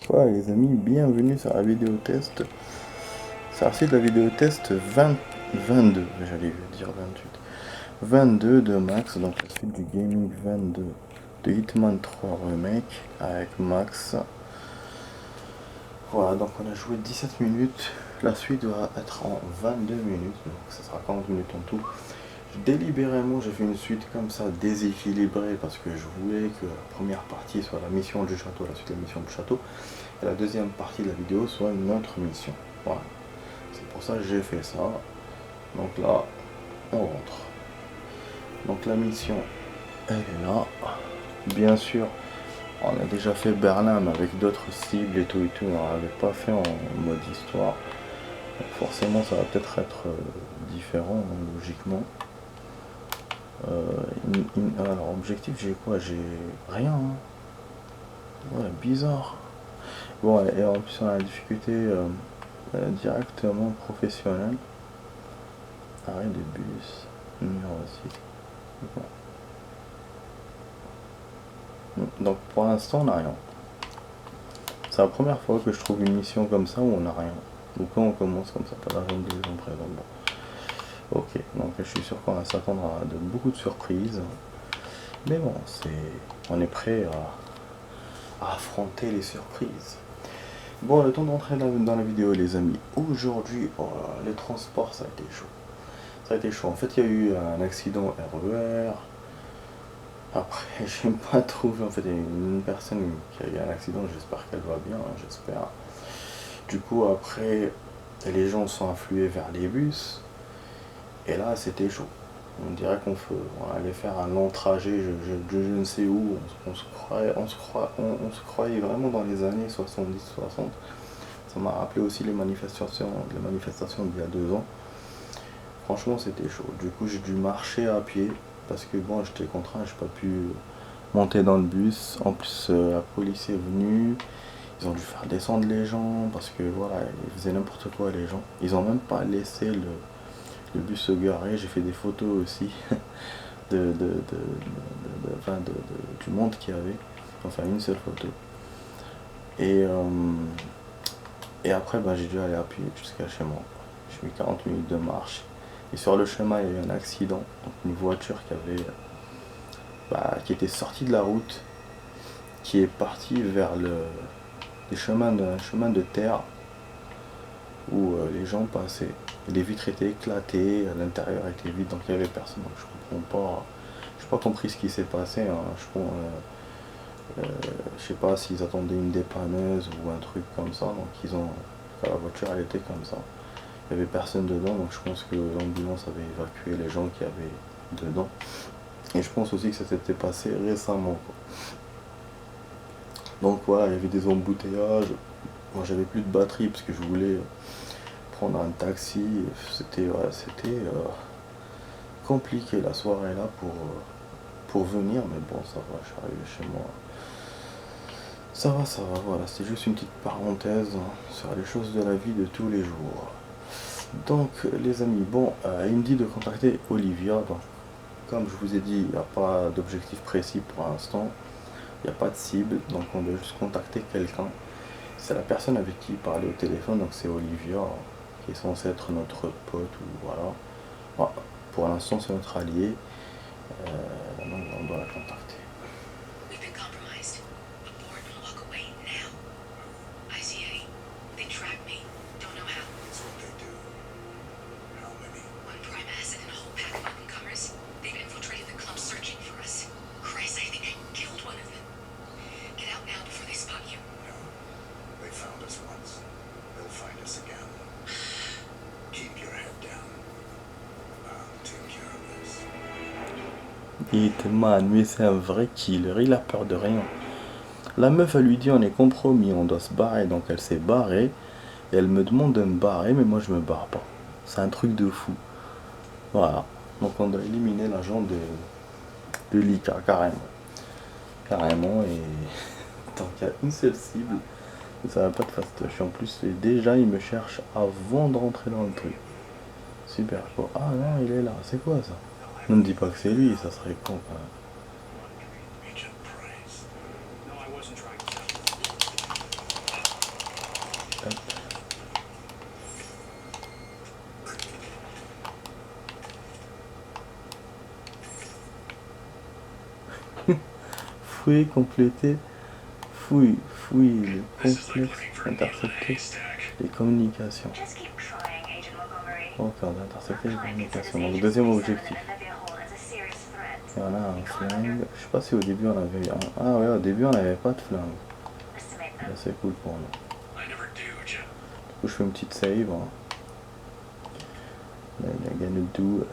Ouais les amis, bienvenue sur la vidéo test. C'est la vidéo test 22, j'allais dire 28. 22 de Max, donc la suite du Gaming 22 de Hitman 3 Remake avec Max. Voilà, donc on a joué 17 minutes. La suite va être en 22 minutes, donc ça sera 40 minutes en tout. Délibérément, j'ai fait une suite comme ça déséquilibrée parce que je voulais que la première partie soit la mission du château, la suite de la mission du château, et la deuxième partie de la vidéo soit une autre mission. Voilà, c'est pour ça que j'ai fait ça. Donc là, on rentre. Donc la mission, elle est là. Bien sûr, on a déjà fait Berlin mais avec d'autres cibles et tout, on l'avait pas fait en mode histoire. Donc forcément, ça va peut-être être différent, hein, logiquement. Alors, objectif, j'ai quoi? J'ai rien. Hein. Ouais, bizarre. Bon, et en plus, on a la difficulté directement professionnelle. Arrêt de bus, numéro 6. Bon. Donc, pour l'instant, on n'a rien. C'est la première fois que je trouve une mission comme ça où on n'a rien. Ou quand on commence comme ça, pas d'agent de gens présents. Bon. Ok, donc je suis sûr qu'on va s'attendre à beaucoup de surprises. Mais bon, on est prêt à affronter les surprises. Bon, le temps d'entrer dans la vidéo, les amis. Aujourd'hui, oh, les transports, ça a été chaud. Ça a été chaud. En fait, il y a eu un accident RER. Après, j'ai pas trouvé. En fait, il y a une personne qui a eu un accident. J'espère qu'elle va bien. Hein, j'espère. Du coup, après, les gens sont afflués vers les bus. Et là, c'était chaud. On dirait on allait faire un long trajet, je ne sais où. On se croyait vraiment dans les années 70-60. Ça m'a rappelé aussi les manifestations d'il y a 2 ans. Franchement, c'était chaud. Du coup, j'ai dû marcher à pied parce que bon, j'étais contraint, j'ai pas pu monter dans le bus. En plus, la police est venue. Ils ont dû faire descendre les gens parce que voilà, ils faisaient n'importe quoi les gens. Ils ont même pas laissé le bus se garer. J'ai fait des photos aussi du monde qu'il y avait. Enfin, une seule photo. Et, euh, et après, bah, j'ai dû aller à pied jusqu'à chez moi. J'ai mis 40 minutes de marche. Et sur le chemin, il y a eu un accident. Donc une voiture qui était sortie de la route, qui est partie vers un chemin de terre où les gens passaient. Les vitres étaient éclatées, l'intérieur était vide, donc il n'y avait personne. Donc je comprends pas. J'ai pas compris ce qui s'est passé. Hein. Je sais pas s'ils attendaient une dépanneuse ou un truc comme ça. Donc la voiture elle était comme ça. Il n'y avait personne dedans, donc je pense que l'ambulance avait évacué les gens qui avaient dedans. Et je pense aussi que ça s'était passé récemment. Quoi. Donc voilà, il y avait des embouteillages. Moi j'avais plus de batterie parce que je voulais prendre un taxi. C'était compliqué la soirée là pour venir, mais bon ça va, je suis arrivé chez moi. Ça va, voilà, c'était juste une petite parenthèse sur les choses de la vie de tous les jours. Donc les amis, bon, il me dit de contacter Olivia. Donc, comme je vous ai dit, il n'y a pas d'objectif précis pour l'instant. Il n'y a pas de cible, donc on doit juste contacter quelqu'un. C'est la personne avec qui il parlait au téléphone, donc c'est Olivia, qui est censée être notre pote, ou voilà. Voilà. Pour l'instant, c'est notre allié, donc on doit la contacter. Hitman, mais c'est un vrai killer, il a peur de rien. La meuf, elle lui dit on est compromis, on doit se barrer, donc elle s'est barrée. Et elle me demande de me barrer, mais moi je me barre pas. C'est un truc de fou. Voilà. Donc on doit éliminer l'agent de Lika, carrément. Carrément, et tant qu'il y a une seule cible, ça va pas de fastoche. En plus, déjà il me cherche avant de rentrer dans le truc. Super quoi. Ah non, il est là, c'est quoi ça? Ne me dis pas que c'est lui, ça serait con quand même. fouiller, compléter. Fouille le complexe, intercepter les communications. Ok, on a intercepté les communications. Donc deuxième objectif. Et on a un flingue. Je sais pas si au début on avait un. Ah ouais, au début on n'avait pas de flingue. Là c'est cool pour nous. Du coup je fais une petite save. Hein. Ganedou.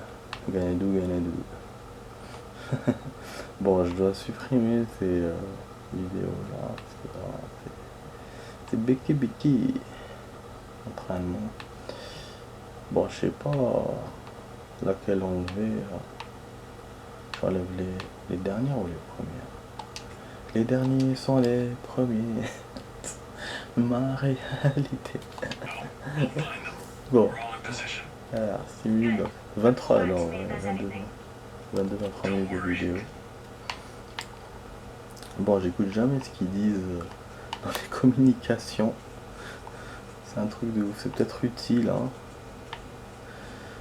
Bon, je dois supprimer ces vidéos là. C'est Biki entraînement. Bon, je sais pas laquelle enlever. J'enlève les dernières ou les premières. Les derniers sont les premiers. Ma réalité. Bon. Alors, 6 minutes. 23, non, 23 minutes de vidéo. Bon, j'écoute jamais ce qu'ils disent dans les communications. C'est un truc de ouf, c'est peut-être utile. Hein.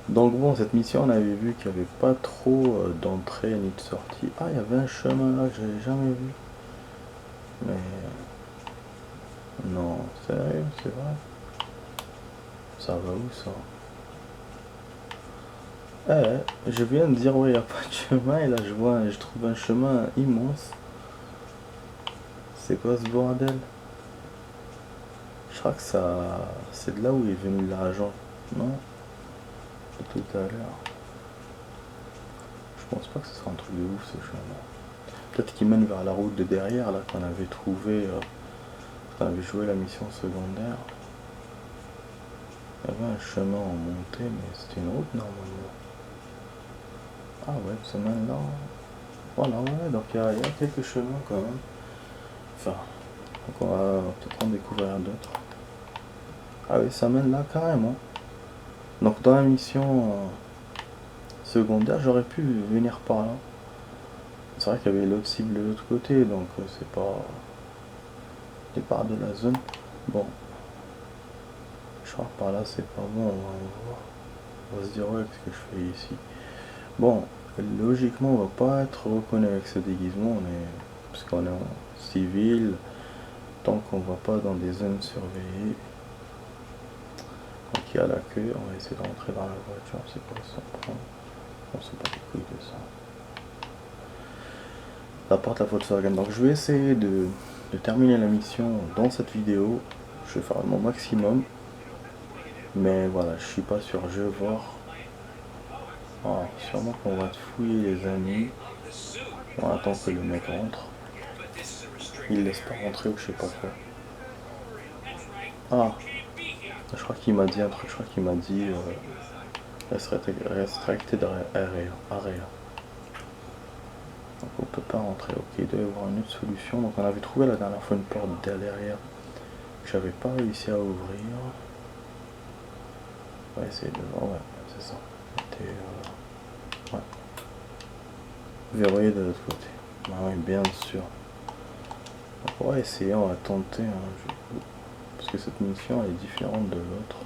Donc bon, cette mission, on avait vu qu'il n'y avait pas trop d'entrée ni de sortie. Ah, il y avait un chemin là que j'avais jamais vu. Mais... Non, sérieux, c'est vrai. Ça va où ça? Je viens de dire ouais, il n'y a pas de chemin et là je trouve un chemin immense. C'est quoi ce bordel? Je crois que ça... c'est de là où est venu l'argent, non? Tout à l'heure. Je pense pas que ce soit un truc de ouf ce chemin. Peut-être qu'il mène vers la route de derrière là qu'on avait trouvé quand on avait joué la mission secondaire. Il y avait un chemin en montée mais c'était une route normalement. Ah ouais, ce mène là. Voilà, ouais, donc il y a quelques chemins quand même. Enfin, donc on va peut-être en découvrir d'autres. Ah oui, ça mène là carrément. Donc dans la mission secondaire, j'aurais pu venir par là. C'est vrai qu'il y avait l'autre cible de l'autre côté, donc c'est pas départ de la zone. Bon, je crois que par là c'est pas bon, on va voir. On va se dire ouais, qu'est-ce que je fais ici. Bon, logiquement on va pas être reconnu avec ce déguisement, parce qu'on est en civil, tant qu'on va pas dans des zones surveillées. Donc il y a la queue, on va essayer de rentrer dans la voiture, c'est quoi ça prend. On sait pas les couilles de ça. La porte à Volkswagen. Donc je vais essayer de terminer la mission dans cette vidéo. Je vais faire mon maximum. Mais voilà, je suis pas sûr. Je vais voir. Alors, sûrement qu'on va fouiller les amis. On attend que le mec rentre. Il laisse pas rentrer ou je sais pas quoi. Ah, je crois qu'il m'a dit un truc. Je crois qu'il m'a dit restricted area. Donc on peut pas rentrer. Ok, il doit y avoir une autre solution. Donc on avait trouvé la dernière fois une porte derrière que j'avais pas réussi à ouvrir. On va essayer de voir. Ouais, c'est ça. Ouais. Verrouillé de l'autre côté. Ah oui, bien sûr. Donc on va essayer, on va tenter. Hein, parce que cette mission elle est différente de l'autre.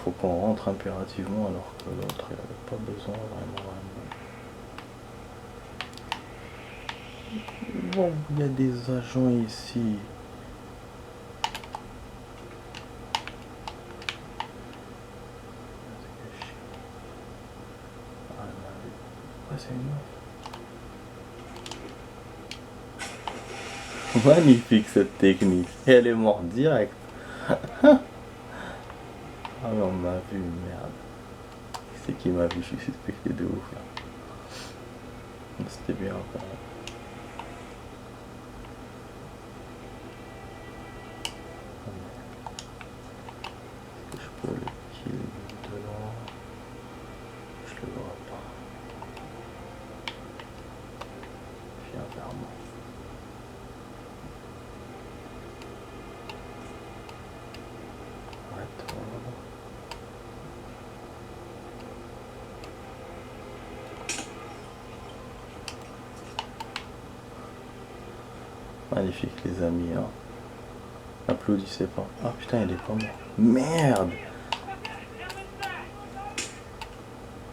Faut qu'on rentre impérativement alors que l'autre il avait pas besoin vraiment. Bon, il y a des agents ici. Ah, c'est une meuf. Magnifique cette technique. Et elle est morte direct. Ah mais on m'a vu, merde. C'est qui m'a vu, je suis suspecté de ouf. C'était bien quand même. Je peux le kill de loin. Je le vois pas. Viens vers moi. Arrête-toi. Magnifique les amis, hein. Applaudissez pas. Ah putain, il est pas mort. Merde.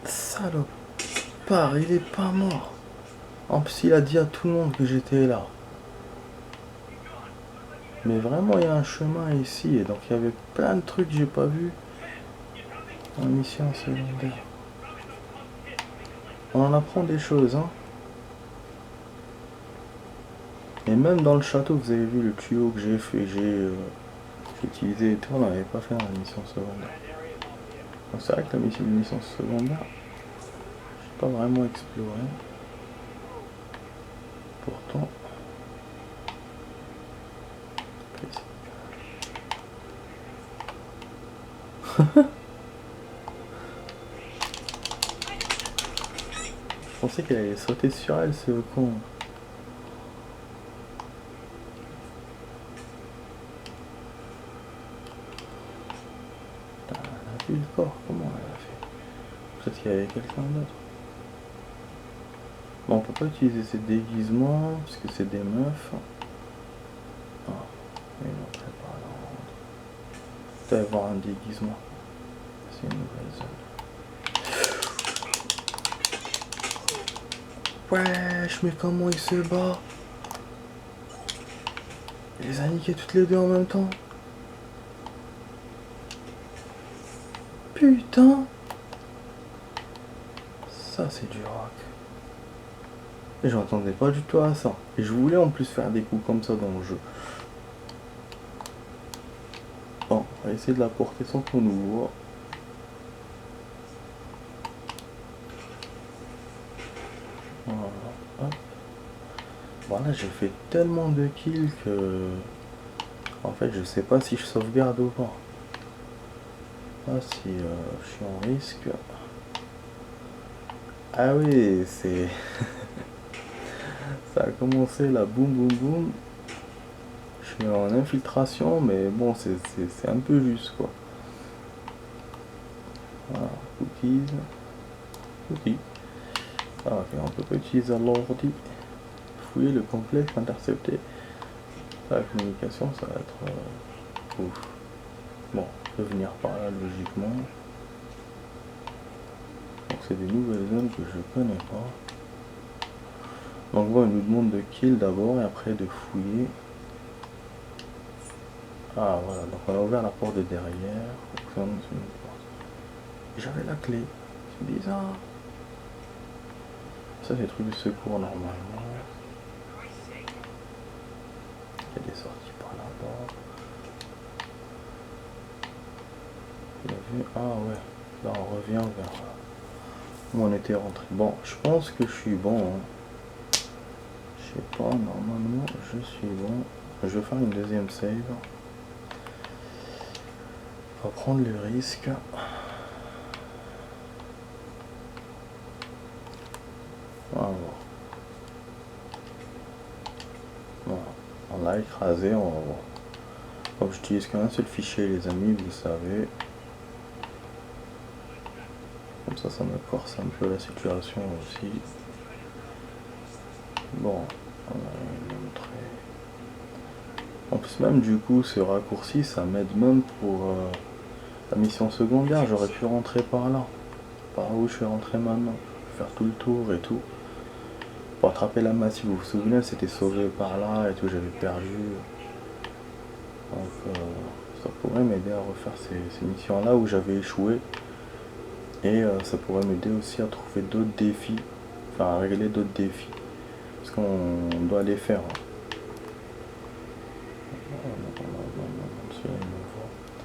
Salopard, il est pas mort. En plus, il a dit à tout le monde que j'étais là. Mais vraiment, il y a un chemin ici. Et donc, il y avait plein de trucs que j'ai pas vu en mission secondaire. On en apprend des choses, hein. Et même dans le château, vous avez vu le tuyau que j'ai fait, j'ai utilisé et tout, on n'avait pas fait dans la mission secondaire. Donc c'est vrai que la mission secondaire, j'ai pas vraiment exploré. Pourtant, je pensais qu'elle allait sauter sur elle, ce con. Putain, elle a vu le corps, comment elle a fait? Peut-être qu'il y avait quelqu'un d'autre. Bon, on peut pas utiliser ces déguisements, parce que c'est des meufs. Ah, mais non, prépare la rentre. Peut-être avoir un déguisement. C'est une nouvelle zone. Wesh, mais comment il se bat? Il les a niqués toutes les deux en même temps. Putain. Ça c'est du rock. Et je m'attendais pas du tout à ça. Et je voulais en plus faire des coups comme ça dans le jeu. Bon, on va essayer de la porter sans qu'on nous voit. Voilà, hop. Voilà, j'ai fait tellement de kills que... En fait, je sais pas si je sauvegarde ou pas. Ah, si je suis en risque. Ah oui, c'est... Ça a commencé là, boum boum boum. Je suis en infiltration, mais bon, c'est un peu juste quoi. Voilà, cookies. Cookies. Ah, ok, on peut pas utiliser l'ordi. Fouiller le complexe, intercepter. La communication, ça va être ouf. Bon, je vais venir par là logiquement. Donc c'est des nouvelles zones que je connais pas. Donc bon, il nous demande de kill d'abord et après de fouiller. Ah voilà, donc on a ouvert la porte de derrière. J'avais la clé. C'est bizarre. Ça c'est des trucs de secours normalement. Il y a des sorties par là-bas. Il a vu. Ah ouais. Là on revient vers où on était rentré. Bon, je pense que je suis bon. Hein. Je sais pas, normalement je suis bon. Je vais faire une deuxième save. On va prendre le risque. Voilà. Voilà. On l'a écrasé, on va voir. Comme j'utilise qu'un seul fichier les amis, vous savez. Comme ça me corse un peu la situation aussi. Bon, on a montré. En plus même du coup ce raccourci ça m'aide même pour la mission secondaire, j'aurais pu rentrer par là. Par où je suis rentré maintenant. Faire tout le tour et tout. Pour attraper la masse, si vous vous souvenez, c'était sauvé par là et tout, j'avais perdu. Donc ça pourrait m'aider à refaire ces missions là où j'avais échoué. Et ça pourrait m'aider aussi à trouver d'autres défis. Enfin à régler d'autres défis. Parce qu'on doit les faire.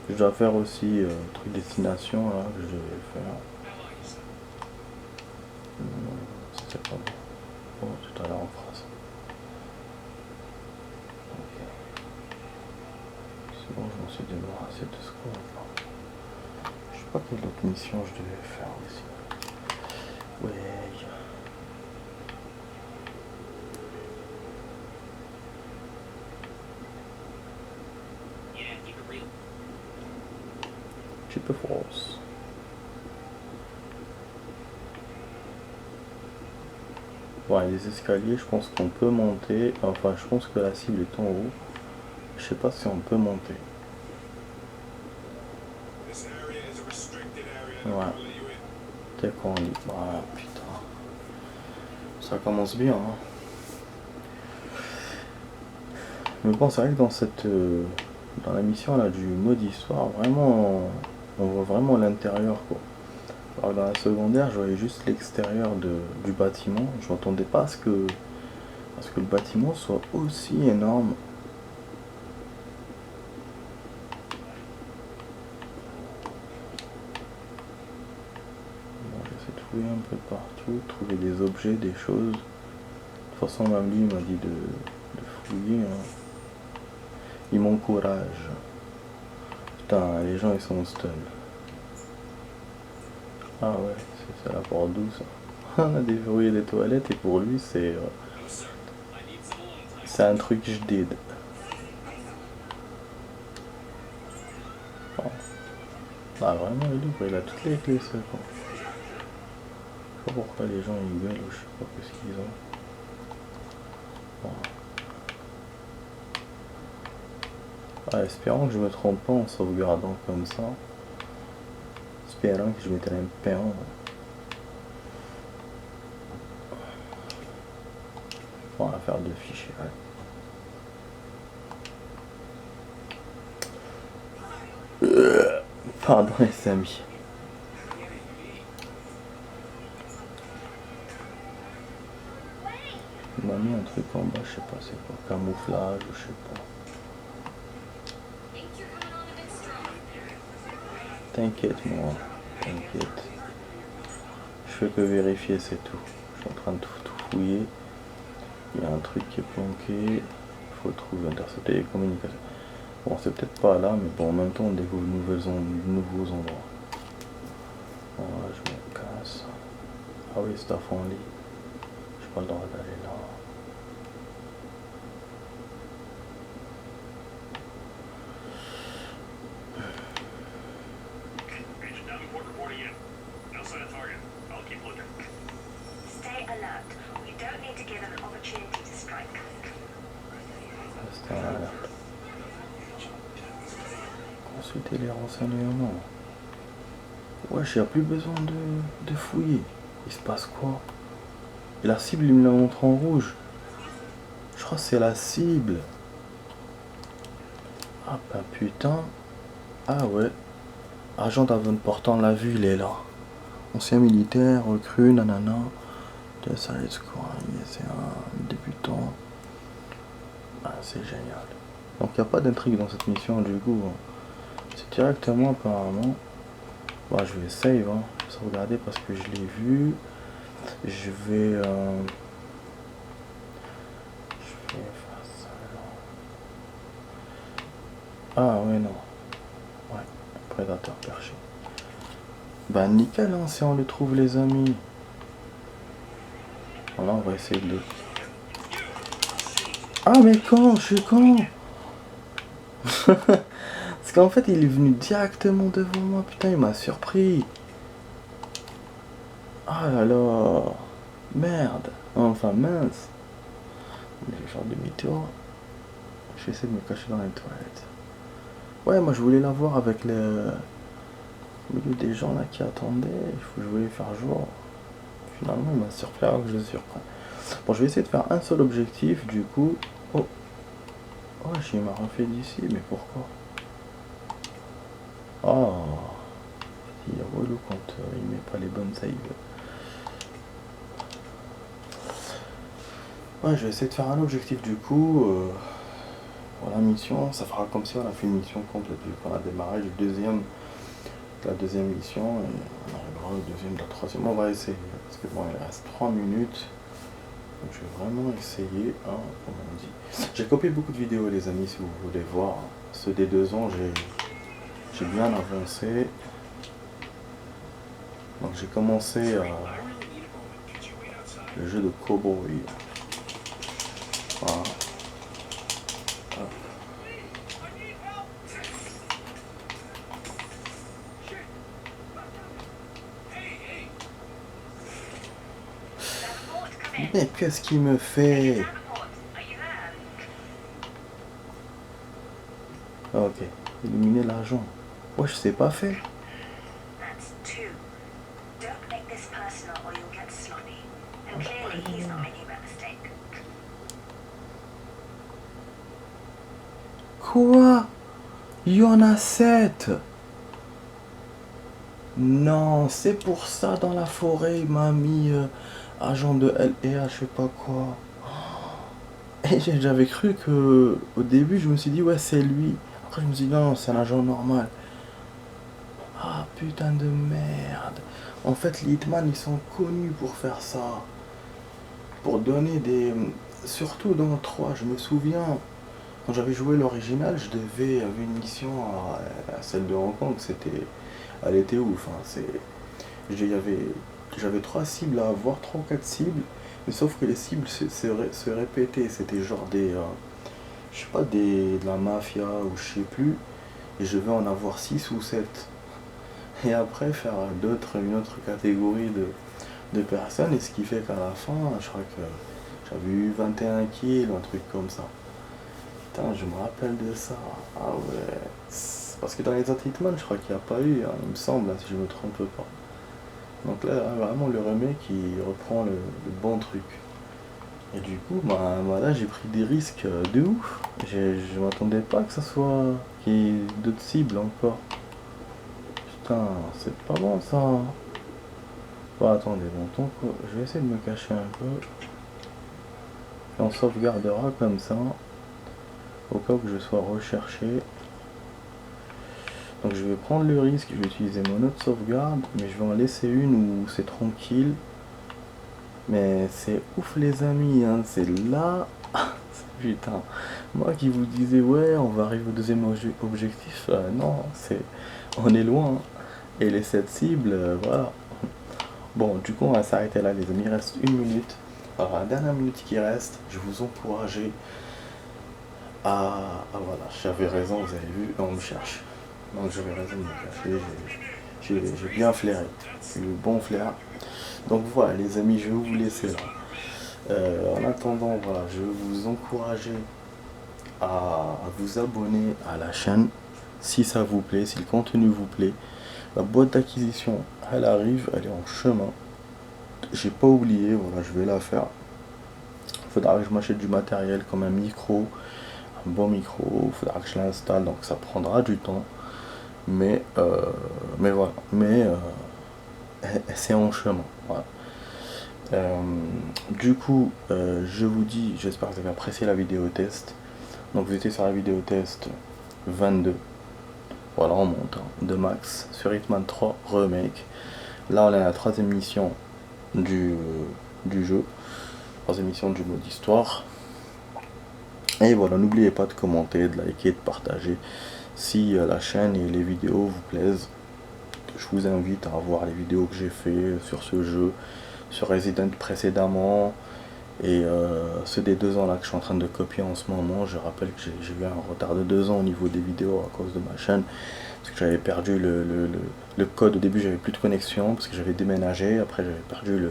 Je dois faire aussi truc destination là que je devais faire. C'était pas bon. Bon, tout à l'heure on fera ça. Ok. C'est bon, je m'en suis débarrassé de ce qu'on va faire. Je sais pas quelle autre mission je devais faire aussi. Ouais. Chip Force. Bon, les escaliers, je pense qu'on peut monter. Enfin, je pense que la cible est en haut. Je sais pas si on peut monter. Ouais. T'es qu'on lit. Ah putain. Ça commence bien, hein. Mais bon, c'est vrai que dans la mission là du mode histoire, vraiment, on voit vraiment l'intérieur, quoi. Alors que dans la secondaire, je voyais juste l'extérieur du bâtiment. Je m'attendais pas à ce que le bâtiment soit aussi énorme. Bon, j'essaie de fouiller un peu partout, trouver des objets, des choses. De toute façon, même lui m'a dit de fouiller, hein. Il m'encourage. Putain, les gens ils sont stun. Ah ouais, c'est la porte d'où ça? On a déverrouillé les toilettes et pour lui c'est un truc je did. Bon. Ah vraiment il ouvre, il a toutes les clés ça quoi. Je sais pas pourquoi les gens ils gueulent ou je sais pas qu'est-ce qu'ils ont. Bon. Ah, espérons que je me trompe pas en sauvegardant comme ça. Espérons que je mettrai un péon. Bon, affaire de fichier. Ouais. Pardon les amis. Il m'a mis un truc en bas, je sais pas c'est quoi. Camouflage ou je sais pas. T'inquiète moi, t'inquiète. Je fais que vérifier, c'est tout. Je suis en train de tout fouiller. Il y a un truc qui est planqué. Il faut trouver, intercepter les communications. Bon, c'est peut-être pas là, mais bon, en même temps, on découvre de nouveaux endroits. Voilà, je me casse. Ah oui, staff en lit. J'ai pas le droit d'aller là. Consulter les renseignements. Wesh, il n'y a plus besoin de fouiller. Il se passe quoi? Et la cible, il me la montre en rouge. Je crois que c'est la cible. Ah bah putain. Ah ouais. Agent Davenport, l'a vue, il est là. Ancien militaire, recrue, nanana. Ça c'est quoi? C'est un débutant. Ah, c'est génial. Donc il n'y a pas d'intrigue dans cette mission du coup. C'est directement apparemment. Bah, je vais save, hein. Je vais sauvegarder parce que je l'ai vu. Je vais faire ça là. Ah ouais non. Ouais, prédateur perché. Bah nickel hein, si on le trouve les amis. Voilà, on va essayer de... Ah mais quand? Je suis con. Parce qu'en fait il est venu directement devant moi, putain il m'a surpris. Ah là là. Merde. Enfin mince. Je vais faire demi-tour. Je vais essayer de me cacher dans les toilettes. Ouais moi je voulais la voir avec le milieu des gens là qui attendaient. Je voulais faire jour. Finalement il m'a surpris alors que je le surprends. Bon je vais essayer de faire un seul objectif du coup. Oh. Oh il m'a refait d'ici mais pourquoi? Oh. Il est relou quand il met pas les bonnes saves. Ouais je vais essayer de faire un objectif du coup. Pour la mission, ça fera comme si on a fait une mission complète vu qu'on a démarré la deuxième mission et on arrivera au deuxième, la troisième. On va essayer parce que bon, il reste 3 minutes. Donc je vais vraiment essayer, hein, comme on dit. J'ai copié beaucoup de vidéos les amis si vous voulez voir. Ceux des 2 ans, j'ai bien avancé. Donc j'ai commencé le jeu de Cowboy. Voilà. Mais qu'est-ce qu'il me fait? Ok, éliminer l'agent. Ouais, je sais pas fait. Quoi? Il y en a 7. Non, c'est pour ça dans la forêt, il m'a mis agent de LEA, je sais pas quoi. Et j'avais cru que au début je me suis dit ouais c'est lui. Après je me suis dit non, c'est un agent normal. Ah putain de merde. En fait les Hitman ils sont connus pour faire ça. Pour donner des... Surtout dans le 3, je me souviens, quand j'avais joué l'original, je devais avoir une mission à celle de Hong Kong, c'était... Elle était ouf, hein, c'est... J'avais 3 cibles à avoir, 3 ou 4 cibles, mais sauf que les cibles se répétaient, c'était genre des... je sais pas, de la mafia ou je sais plus, et je vais en avoir 6 ou 7. Et après faire une autre catégorie de personnes, et ce qui fait qu'à la fin, je crois que j'avais eu 21 kills, un truc comme ça. Putain, je me rappelle de ça. Ah ouais. Parce que dans les autres Hitman, je crois qu'il n'y a pas eu, hein, il me semble, hein, si je me trompe pas. Donc là, vraiment, le remake, il reprend le bon truc. Et du coup, là, j'ai pris des risques de ouf. Je m'attendais pas que ça soit... qu'il y ait d'autres cibles encore. Putain, c'est pas bon ça. Bon, attendez, bon, je vais essayer de me cacher un peu. Et on sauvegardera comme ça, au cas où je sois recherché. Donc je vais prendre le risque, je vais utiliser mon autre sauvegarde, mais je vais en laisser une où c'est tranquille. Mais c'est ouf les amis, hein, c'est là... Putain, moi qui vous disais ouais on va arriver au deuxième objectif, non, on est loin. Hein. Et les 7 cibles, voilà. Bon, du coup, on va s'arrêter là, les amis. Il reste 1 minute. Alors, la dernière minute qui reste, je vous encourageais à... Ah, voilà, j'avais raison, vous avez vu, on me cherche. Donc, j'avais raison de me cacher. J'ai bien flairé. J'ai eu le bon flair. Donc, voilà, les amis, je vais vous laisser là. En attendant, voilà, je vais vous encourager à vous abonner à la chaîne si ça vous plaît, si le contenu vous plaît. La boîte d'acquisition, elle arrive, elle est en chemin. J'ai pas oublié, voilà, je vais la faire. Il faudra que je m'achète du matériel comme un micro, un bon micro, il faudra que je l'installe, donc ça prendra du temps. Mais voilà, c'est en chemin. Voilà. Du coup, je vous dis, j'espère que vous avez apprécié la vidéo test. Donc vous étiez sur la vidéo test 22. Voilà, on monte hein, de max sur Hitman 3 Remake. Là, on est à la 3ème mission du jeu, 3ème mission du mode histoire. Et voilà, n'oubliez pas de commenter, de liker, de partager si la chaîne et les vidéos vous plaisent. Je vous invite à voir les vidéos que j'ai fait sur ce jeu, sur Resident précédemment, et ceux des 2 ans là que je suis en train de copier en ce moment. Je rappelle que j'ai eu un retard de 2 ans au niveau des vidéos à cause de ma chaîne, parce que j'avais perdu le code. Au début j'avais plus de connexion parce que j'avais déménagé, après j'avais perdu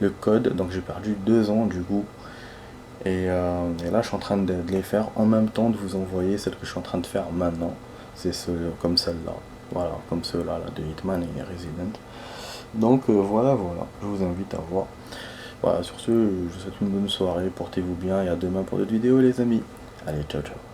le code, donc j'ai perdu 2 ans du coup. Et là je suis en train de les faire en même temps, de vous envoyer celle que je suis en train de faire maintenant. C'est comme celle-là, voilà, comme ceux-là là, de Hitman et Resident. Donc voilà, je vous invite à voir. Voilà, sur ce, je vous souhaite une bonne soirée, portez-vous bien et à demain pour d'autres vidéos les amis. Allez, ciao ciao.